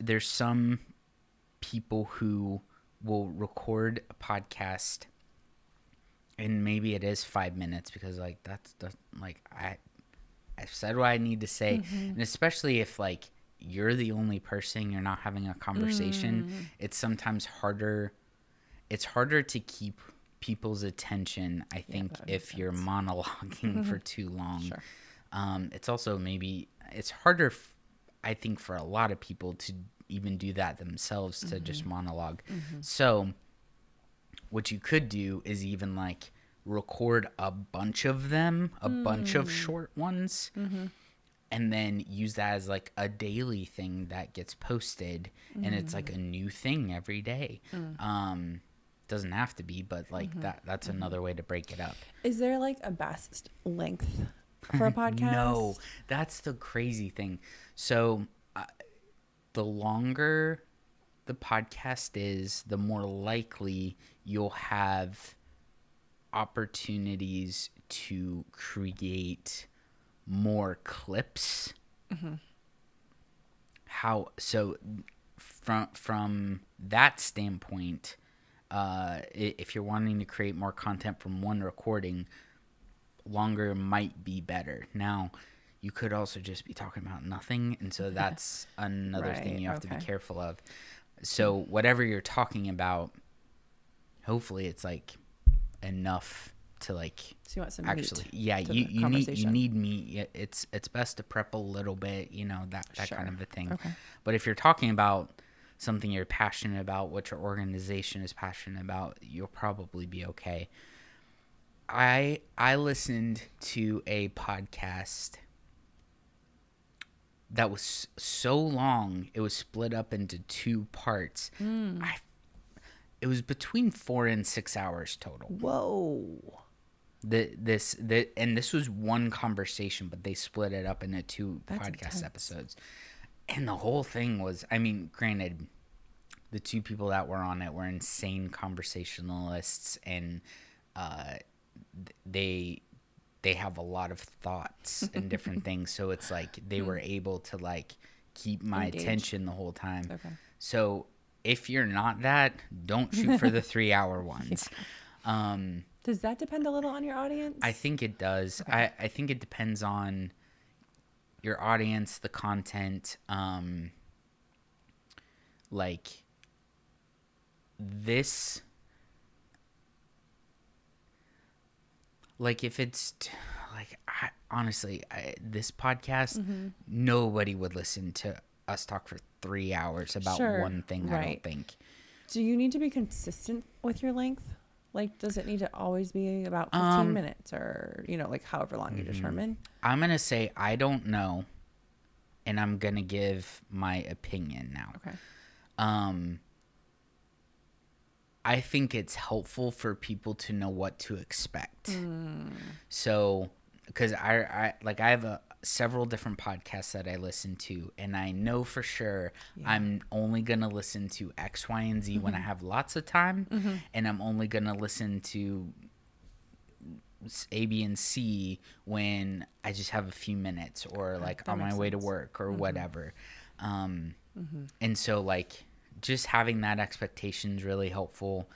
there's some people who will record a podcast and maybe it is 5 minutes because like that's like I've said what I need to say, and especially if like you're the only person, you're not having a conversation, it's sometimes harder. It's harder to keep people's attention, I think, if you're monologuing for too long. Sure. It's also maybe it's harder, I think, for a lot of people to even do that themselves to just monologue. So what you could do is even like record a bunch of them, a bunch of short ones, and then use that as like a daily thing that gets posted, and it's like a new thing every day. Doesn't have to be, but like that's another way to break it up. Is there like a best length for a podcast? No, that's the crazy thing. So the longer the podcast is, the more likely you'll have opportunities to create more clips. How so? From that standpoint, if you're wanting to create more content from one recording, longer might be better. Now, you could also just be talking about nothing, and so that's another thing you have to be careful of. So whatever you're talking about, hopefully it's like enough to like So you want some actually meat yeah to you the you need meat. It's best to prep a little bit, you know, that Sure. kind of a thing. Okay. But if you're talking about something you're passionate about, what your organization is passionate about, you'll probably be okay. I listened to a podcast that was so long it was split up into 2 parts. It was between 4 and 6 hours total. Whoa. And this was one conversation, but they split it up into 2 That's podcast intense. episodes. And the whole thing was, I mean, granted, the 2 people that were on it were insane conversationalists, and they have a lot of thoughts and different things. So it's like they were able to like keep my attention the whole time. Okay. So if you're not that, don't shoot for the 3-hour ones. Does that depend a little on your audience? I think it does. Okay. I think it depends on your audience, the content. Like this, like if it's like honestly, this podcast, nobody would listen to us talk for 3 hours about Sure, one thing. I don't right. think. Do you need to be consistent with your length? Like, does it need to always be about 15 minutes or, you know, like however long you determine? I'm gonna say I don't know, and I'm gonna give my opinion now. Okay. I think it's helpful for people to know what to expect. So, because I have several different podcasts that I listen to, and I know for sure I'm only gonna listen to X, Y, and Z when I have lots of time, and I'm only gonna listen to A, B, and C when I just have a few minutes or like that on my makes way to sense. work or whatever. And so like just having that expectation is really helpful.